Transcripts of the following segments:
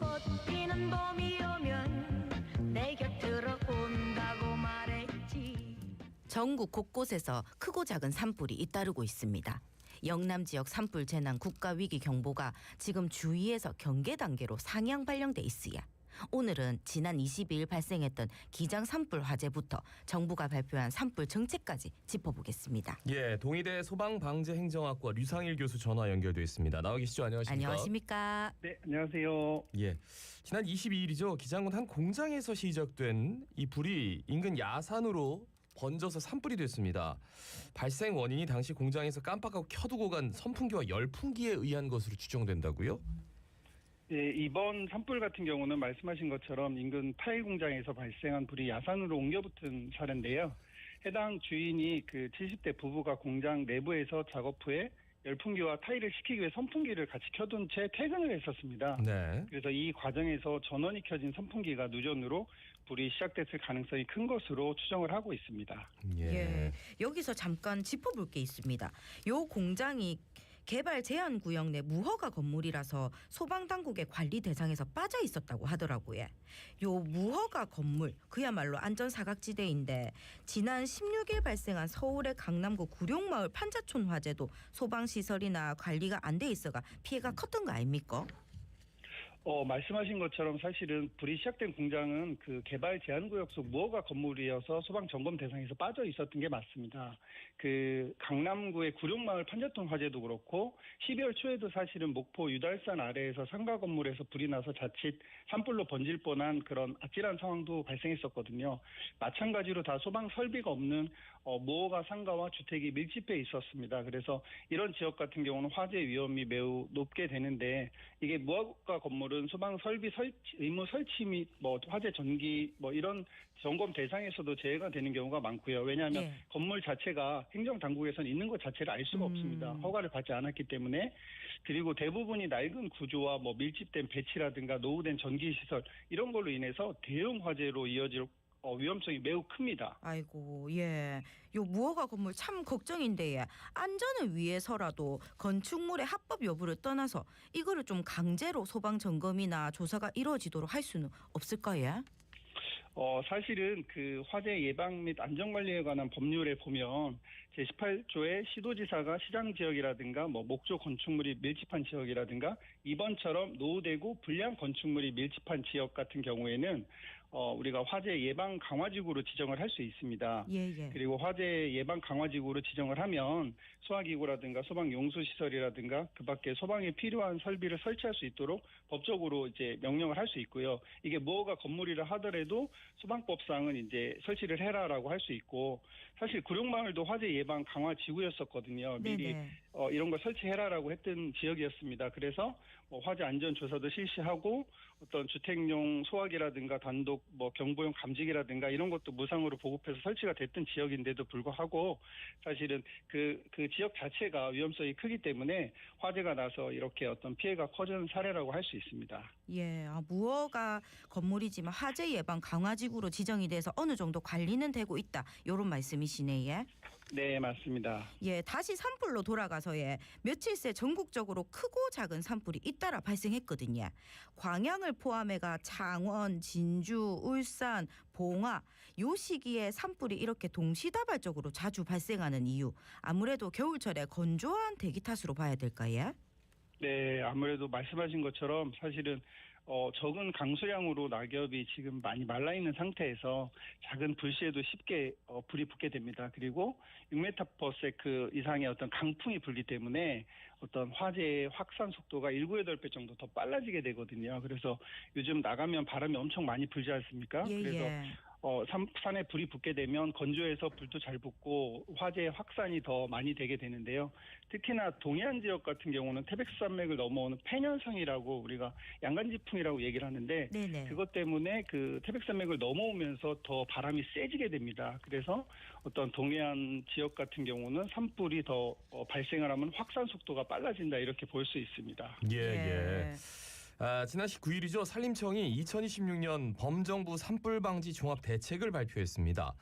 꽃 피는 봄이 오면 내 곁으로 온다고 말했지. 전국 곳곳에서 크고 작은 산불이 잇따르고 있습니다. 영남 지역 산불 재난 국가위기 경보가 지금 주위에서 경계 단계로 상향 발령돼 있으야. 오늘은 지난 22일 발생했던 기장 산불 화재부터 정부가 발표한 산불 정책까지 짚어보겠습니다. 예, 동의대 소방방재행정학과 류상일 교수 전화 연결돼 있습니다. 나와 계시죠? 안녕하십니까? 안녕하십니까? 네, 안녕하세요. 예, 지난 22일이죠. 기장군 한 공장에서 시작된 이 불이 인근 야산으로 번져서 산불이 됐습니다. 발생 원인이 당시 공장에서 깜빡하고 켜두고 간 선풍기와 열풍기에 의한 것으로 추정된다고요? 예, 이번 산불 같은 경우는 말씀하신 것처럼 인근 타일 공장에서 발생한 불이 야산으로 옮겨붙은 사례인데요. 해당 주인이 그 70대 부부가 공장 내부에서 작업 후에 열풍기와 타일을 식히기 위해 선풍기를 같이 켜둔 채 퇴근을 했었습니다. 네. 그래서 이 과정에서 전원이 켜진 선풍기가 누전으로 불이 시작됐을 가능성이 큰 것으로 추정을 하고 있습니다. 예. 여기서 잠깐 짚어볼 게 있습니다. 요 공장이 개발 제한 구역 내 무허가 건물이라서 소방당국의 관리 대상에서 빠져 있었다고 하더라고요. 요 무허가 건물 그야말로 안전사각지대인데 지난 16일 발생한 서울의 강남구 구룡마을 판자촌 화재도 소방시설이나 관리가 안 돼 있어가 피해가 컸던 거 아닙니까? 말씀하신 것처럼 사실은 불이 시작된 공장은 그 개발 제한구역 속 무허가 건물이어서 소방 점검 대상에서 빠져 있었던 게 맞습니다. 그 강남구의 구룡마을 판자촌 화재도 그렇고 12월 초에도 사실은 목포 유달산 아래에서 상가 건물에서 불이 나서 자칫 산불로 번질 뻔한 그런 아찔한 상황도 발생했었거든요. 마찬가지로 다 소방 설비가 없는 무허가 상가와 주택이 밀집해 있었습니다. 그래서 이런 지역 같은 경우는 화재 위험이 매우 높게 되는데 이게 무허가 건물은 소방 설비 의무 설치 및 화재 전기 이런 점검 대상에서도 제외가 되는 경우가 많고요. 왜냐하면 건물 자체가 행정 당국에서는 있는 것 자체를 알 수가 없습니다. 허가를 받지 않았기 때문에. 그리고 대부분이 낡은 구조와 밀집된 배치라든가 노후된 전기 시설 이런 걸로 인해서 대형 화재로 이어질 위험성이 매우 큽니다. 아이고, 예. 요 무허가 건물 참 걱정인데 안전을 위해서라도 건축물의 합법 여부를 떠나서 이거를 좀 강제로 소방 점검이나 조사가 이루어지도록 할 수는 없을까요? 사실은 그 화재 예방 및 안전관리에 관한 법률에 보면 제18조에 시도지사가 시장 지역이라든가 목조 건축물이 밀집한 지역이라든가 이번처럼 노후되고 불량 건축물이 밀집한 지역 같은 경우에는 우리가 화재 예방 강화지구로 지정을 할 수 있습니다. 예. 그리고 화재 예방 강화지구로 지정을 하면 소화기구라든가 소방 용수시설이라든가 그밖에 소방에 필요한 설비를 설치할 수 있도록 법적으로 이제 명령을 할 수 있고요. 이게 무허가 건물이라 하더라도 소방법상은 이제 설치를 해라라고 할 수 있고 사실 구룡마을도 화재 예방 강화 지구였었거든요. 미리 이런 거 설치해라라고 했던 지역이었습니다. 그래서 화재 안전 조사도 실시하고 어떤 주택용 소화기라든가 단독 경보용 감지기라든가 이런 것도 무상으로 보급해서 설치가 됐던 지역인데도 불구하고 사실은 그 지역 자체가 위험성이 크기 때문에 화재가 나서 이렇게 어떤 피해가 커지는 사례라고 할 수 있습니다. 예, 무허가 건물이지만 화재 예방 강화지구로 지정이 돼서 어느 정도 관리는 되고 있다. 이런 말씀이시네. 예? 네, 맞습니다. 예, 다시 산불로 돌아가서 며칠 새 전국적으로 크고 작은 산불이 잇따라 발생했거든요. 광양을 포함해가 창원, 진주, 울산, 봉화 요 시기에 산불이 이렇게 동시다발적으로 자주 발생하는 이유 아무래도 겨울철에 건조한 대기 탓으로 봐야 될까요? 네, 아무래도 말씀하신 것처럼 사실은 적은 강수량으로 낙엽이 지금 많이 말라있는 상태에서 작은 불씨에도 쉽게 불이 붙게 됩니다. 그리고 6m/s 이상의 어떤 강풍이 불기 때문에 어떤 화재의 확산 속도가 7-8배 정도 더 빨라지게 되거든요. 그래서 요즘 나가면 바람이 엄청 많이 불지 않습니까? 그래서 산에 불이 붙게 되면 건조해서 불도 잘 붙고 화재의 확산이 더 많이 되게 되는데요. 특히나 동해안 지역 같은 경우는 태백산맥을 넘어오는 폐년성이라고 우리가 양간지풍이라고 얘기를 하는데 그것 때문에 그 태백산맥을 넘어오면서 더 바람이 세지게 됩니다. 그래서 어떤 동해안 지역 같은 경우는 산불이 더 발생을 하면 확산 속도가 빨라진다 이렇게 볼 수 있습니다. 예. 지난 19일이죠. 산림청이 2026년 범정부 산불 방지 종합 대책을 발표했습니다.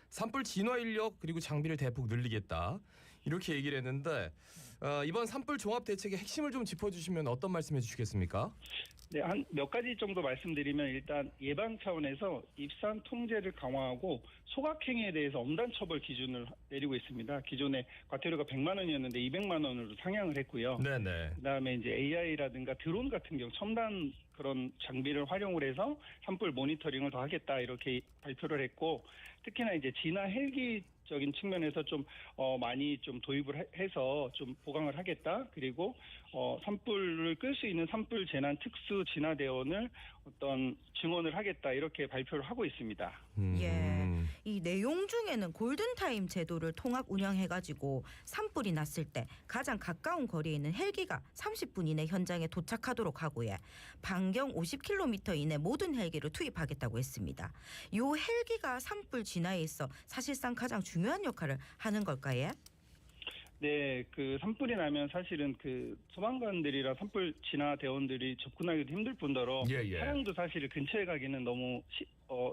산불 진화 인력 그리고 장비를 대폭 늘리겠다 이렇게 얘기를 했는데 이번 산불 종합 대책의 핵심을 좀 짚어주시면 어떤 말씀해 주시겠습니까? 네, 한 몇 가지 정도 말씀드리면 일단 예방 차원에서 입산 통제를 강화하고 소각행위에 대해서 엄단 처벌 기준을 내리고 있습니다. 기존에 과태료가 100만 원이었는데 200만 원으로 상향을 했고요. 네네. 그다음에 이제 AI라든가 드론 같은 경우 첨단 그런 장비를 활용을 해서 산불 모니터링을 더 하겠다 이렇게 발표를 했고 특히나 이제 진화 헬기적인 측면에서 좀 많이 좀 도입을 해서 좀 보강을 하겠다. 그리고 산불을 끌 수 있는 산불 재난 특수 진화 대원을 어떤 증원을 하겠다 이렇게 발표를 하고 있습니다. 예. 이 내용 중에는 골든타임 제도를 통합 운영해가지고 산불이 났을 때 가장 가까운 거리에 있는 헬기가 30분 이내 현장에 도착하도록 하고요. 반경 50km 이내 모든 헬기를 투입하겠다고 했습니다. 이 헬기가 산불 진화에 있어 사실상 가장 중요한 역할을 하는 걸까요? 네, 그 산불이 나면 사실은 그 소방관들이랑 산불 진화 대원들이 접근하기도 힘들 뿐더러 예. 차량도 사실 근처에 가기는 너무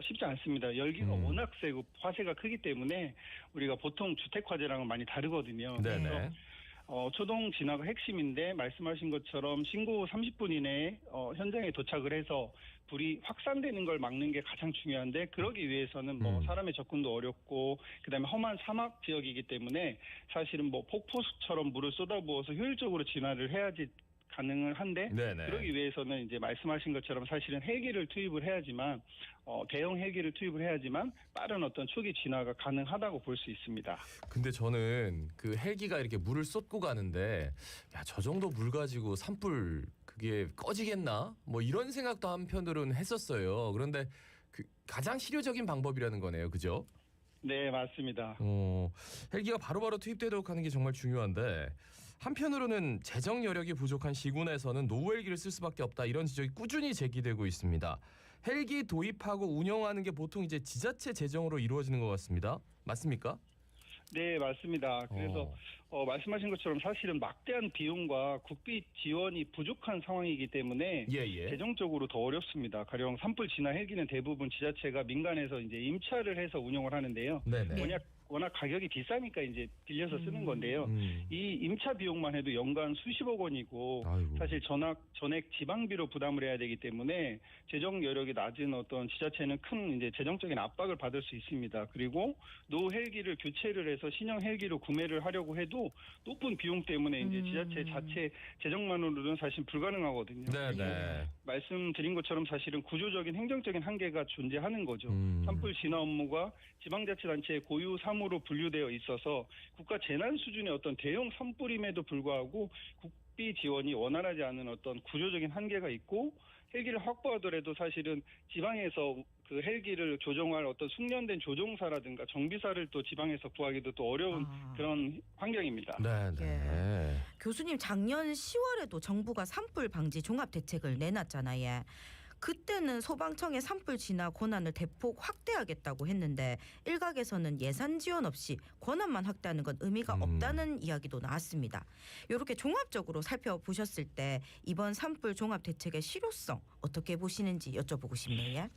쉽지 않습니다. 열기가 워낙 세고 화재가 크기 때문에 우리가 보통 주택 화재랑은 많이 다르거든요. 네네. 그래서 초동 진화가 핵심인데 말씀하신 것처럼 신고 후 30분 이내에 현장에 도착을 해서 불이 확산되는 걸 막는 게 가장 중요한데 그러기 위해서는 뭐 사람의 접근도 어렵고 그다음에 험한 사막 지역이기 때문에 사실은 뭐 폭포수처럼 물을 쏟아부어서 효율적으로 진화를 해야지 가능을 한데 네네. 그러기 위해서는 이제 말씀하신 것처럼 사실은 헬기를 투입을 해야지만 대형 헬기를 투입을 해야지만 빠른 어떤 초기 진화가 가능하다고 볼 수 있습니다. 근데 저는 그 헬기가 이렇게 물을 쏟고 가는데 야, 저 정도 물 가지고 산불 그게 꺼지겠나? 뭐 이런 생각도 한편으로는 했었어요. 그런데 그 가장 실효적인 방법이라는 거네요. 그죠? 네, 맞습니다. 헬기가 바로바로 투입되도록 하는 게 정말 중요한데 한편으로는 재정 여력이 부족한 시군에서는 노후 헬기를 쓸 수밖에 없다 이런 지적이 꾸준히 제기되고 있습니다. 헬기 도입하고 운영하는 게 보통 이제 지자체 재정으로 이루어지는 것 같습니다. 맞습니까? 네, 맞습니다. 그래서 말씀하신 것처럼 사실은 막대한 비용과 국비 지원이 부족한 상황이기 때문에 예. 재정적으로 더 어렵습니다. 가령 산불 진화 헬기는 대부분 지자체가 민간에서 이제 임차를 해서 운영을 하는데요. 네네. 워낙 가격이 비싸니까 이제 빌려서 쓰는 건데요. 이 임차 비용만 해도 연간 수십억 원이고 아이고. 사실 전액 지방비로 부담을 해야 되기 때문에 재정 여력이 낮은 어떤 지자체는 큰 이제 재정적인 압박을 받을 수 있습니다. 그리고 노 헬기를 교체를 해서 신형 헬기로 구매를 하려고 해도 높은 비용 때문에 이제 지자체 자체 재정만으로는 사실 불가능하거든요. 네네. 말씀드린 것처럼 사실은 구조적인 행정적인 한계가 존재하는 거죠. 산불 진화 업무가 지방자치단체의 고유 사무로 분류되어 있어서 국가 재난 수준의 어떤 대형 산불임에도 불구하고 국비 지원이 원활하지 않은 어떤 구조적인 한계가 있고 헬기를 확보하더라도 사실은 지방에서 그 헬기를 조종할 어떤 숙련된 조종사라든가 정비사를 또 지방에서 구하기도 또 어려운 그런 환경입니다. 네네. 교수님 작년 10월에도 정부가 산불 방지 종합 대책을 내놨잖아요. 그때는 소방청의 산불 진화 권한을 대폭 확대하겠다고 했는데 일각에서는 예산 지원 없이 권한만 확대하는 건 의미가 없다는 이야기도 나왔습니다. 이렇게 종합적으로 살펴보셨을 때 이번 산불 종합 대책의 실효성 어떻게 보시는지 여쭤보고 싶네요.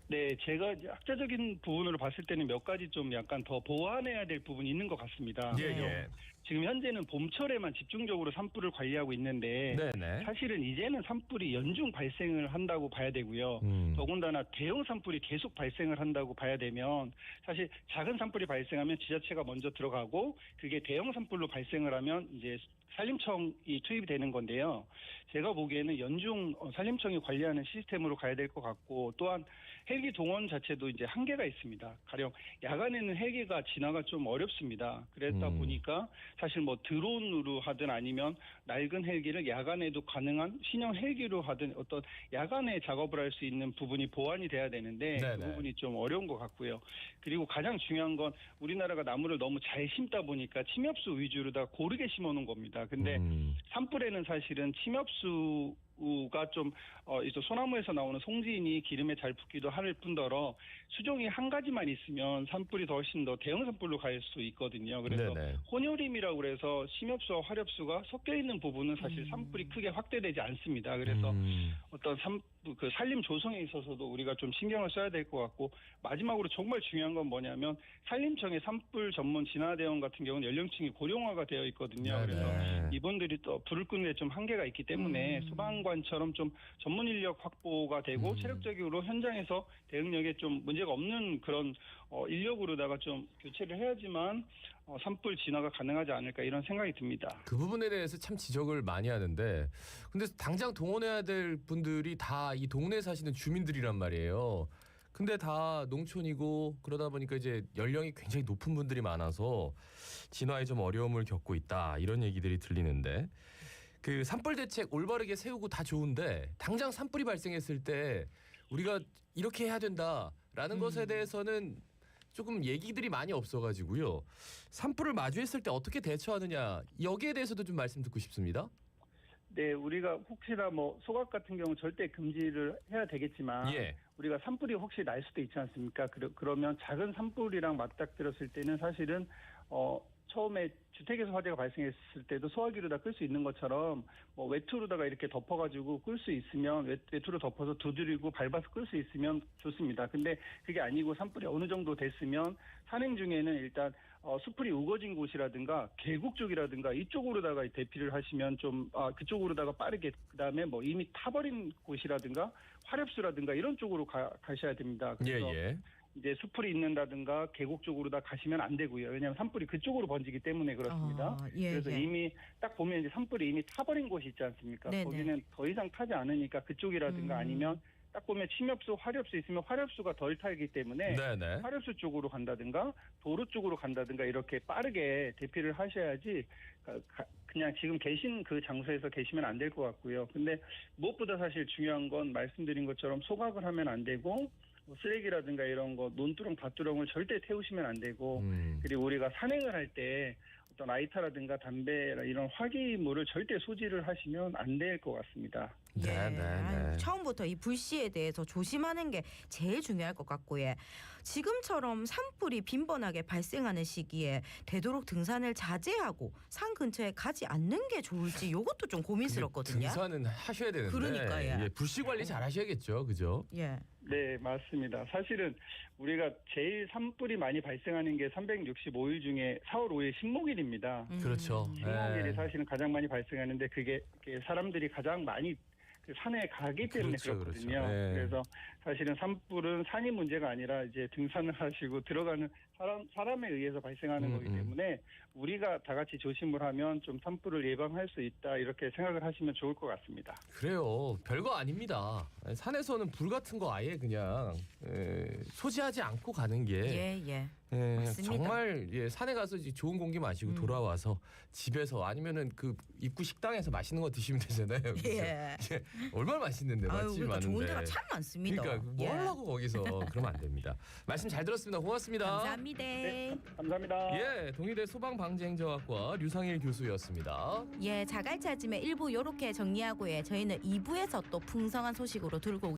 네, 제가 이제 학자적인 부분으로 봤을 때는 몇 가지 좀 약간 더 보완해야 될 부분이 있는 것 같습니다. 예. 지금 현재는 봄철에만 집중적으로 산불을 관리하고 있는데 네네. 사실은 이제는 산불이 연중 발생을 한다고 봐야 되고요. 더군다나 대형 산불이 계속 발생을 한다고 봐야 되면 사실 작은 산불이 발생하면 지자체가 먼저 들어가고 그게 대형 산불로 발생을 하면 이제 산림청이 투입이 되는 건데요. 제가 보기에는 연중 산림청이 관리하는 시스템으로 가야 될 것 같고 또한 헬기 동원 자체도 이제 한계가 있습니다. 가령 야간에는 헬기가 진화가 좀 어렵습니다. 그랬다 보니까 사실 뭐 드론으로 하든 아니면 낡은 헬기를 야간에도 가능한 신형 헬기로 하든 어떤 야간에 작업을 할 수 있는 부분이 보완이 돼야 되는데 네네. 그 부분이 좀 어려운 것 같고요. 그리고 가장 중요한 건 우리나라가 나무를 너무 잘 심다 보니까 침엽수 위주로 다 고르게 심어놓은 겁니다. 근데 산불에는 사실은 침엽수가 좀 이제 소나무에서 나오는 송지인이 기름에 잘 붙기도 할 뿐더러 수종이 한 가지만 있으면 산불이 더 훨씬 더 대형 산불로 갈 수 있거든요. 그래서 네네. 혼혈임이라고 그래서 침엽수와 화렵수가 섞여 있는 부분은 사실 산불이 크게 확대되지 않습니다. 그래서 어떤 그 산림 조성에 있어서도 우리가 좀 신경을 써야 될 것 같고, 마지막으로 정말 중요한 건 뭐냐면 산림청의 산불 전문 진화대원 같은 경우는 연령층이 고령화가 되어 있거든요. 그래서 네. 이분들이 또 불을 끄는 데 좀 한계가 있기 때문에 소방관처럼 좀 전문 인력 확보가 되고 체력적으로 현장에서 대응력에 좀 문제가 없는 그런 인력으로다가 좀 교체를 해야지만 산불 진화가 가능하지 않을까 이런 생각이 듭니다. 그 부분에 대해서 참 지적을 많이 하는데, 근데 당장 동원해야 될 분들이 다 이 동네에 사시는 주민들이란 말이에요. 근데 다 농촌이고 그러다 보니까 이제 연령이 굉장히 높은 분들이 많아서 진화에 좀 어려움을 겪고 있다, 이런 얘기들이 들리는데, 그 산불 대책 올바르게 세우고 다 좋은데 당장 산불이 발생했을 때 우리가 이렇게 해야 된다라는 것에 대해서는 조금 얘기들이 많이 없어가지고요. 산불을 마주했을 때 어떻게 대처하느냐, 여기에 대해서도 좀 말씀 듣고 싶습니다. 네, 우리가 혹시나 뭐 소각 같은 경우 절대 금지를 해야 되겠지만 예. 우리가 산불이 혹시 날 수도 있지 않습니까? 그러면 작은 산불이랑 맞닥뜨렸을 때는 사실은 처음에 주택에서 화재가 발생했을 때도 소화기로 다 끌 수 있는 것처럼 뭐 외투로다가 이렇게 덮어가지고 끌 수 있으면 외투로 덮어서 두드리고 밟아서 끌 수 있으면 좋습니다. 근데 그게 아니고 산불이 어느 정도 됐으면 산행 중에는 일단 수풀이 우거진 곳이라든가 계곡 쪽이라든가 이쪽으로다가 대피를 하시면 좀 그쪽으로다가 빠르게, 그다음에 뭐 이미 타버린 곳이라든가 화렵수라든가 이런 쪽으로 가셔야 됩니다. 그래서 예. 이제 수풀이 있는다든가 계곡 쪽으로 다 가시면 안 되고요. 왜냐하면 산불이 그쪽으로 번지기 때문에 그렇습니다. 예, 그래서 예. 이미 딱 보면 이제 산불이 이미 타버린 곳이 있지 않습니까? 네네. 거기는 더 이상 타지 않으니까 그쪽이라든가 아니면 딱 보면 침엽수, 화렵수 있으면 화렵수가 덜 타기 때문에 네네. 화렵수 쪽으로 간다든가 도로 쪽으로 간다든가 이렇게 빠르게 대피를 하셔야지 그냥 지금 계신 그 장소에서 계시면 안 될 것 같고요. 근데 무엇보다 사실 중요한 건 말씀드린 것처럼 소각을 하면 안 되고 뭐 쓰레기라든가 이런 거 논두렁 밭두렁을 절대 태우시면 안 되고 그리고 우리가 산행을 할 때 어떤 라이터라든가 담배 이런 화기물을 절대 소지를 하시면 안 될 것 같습니다. 예. 네. 아유, 처음부터 이 불씨에 대해서 조심하는 게 제일 중요할 것 같고요. 지금처럼 산불이 빈번하게 발생하는 시기에 되도록 등산을 자제하고 산 근처에 가지 않는 게 좋을지 이것도 좀 고민스럽거든요. 등산은 하셔야 되는데. 그러니까요. 예, 불씨 관리 잘 하셔야겠죠, 그죠? 예. 네, 맞습니다. 사실은 우리가 제일 산불이 많이 발생하는 게 365일 중에 4월 5일 식목일입니다. 그렇죠. 식목일이 예. 사실은 가장 많이 발생하는데 그게 사람들이 가장 많이 그 산에 가기 때문에 그렇죠, 그렇거든요. 그렇죠. 네. 그래서 사실은 산불은 산이 문제가 아니라 이제 등산을 하시고 들어가는 사람에 의해서 발생하는 거기 때문에 우리가 다 같이 조심을 하면 좀 산불을 예방할 수 있다, 이렇게 생각을 하시면 좋을 것 같습니다. 그래요. 별거 아닙니다. 산에서는 불 같은 거 아예 그냥 소지하지 않고 가는 게 예. 예, 맞습니다. 정말 산에 가서 이제 좋은 공기 마시고 돌아와서 집에서 아니면은 그 입구 식당에서 맛있는 거 드시면 되잖아요. 그죠? 예. 얼마나 맛있는데 아유, 맛집이 그러니까 많은데. 좋은 데가 참 많습니다. 그러니까 뭐 예. 하려고 거기서 그러면 안 됩니다. 말씀 잘 들었습니다. 고맙습니다. 감사합니다. 감사합니다. 예, 동의대 소방방재행정학과 류상일 교수였습니다. 예, 자갈치 아침에 1부 요렇게 정리하고요. 저희는 2부에서 또 풍성한 소식으로 들고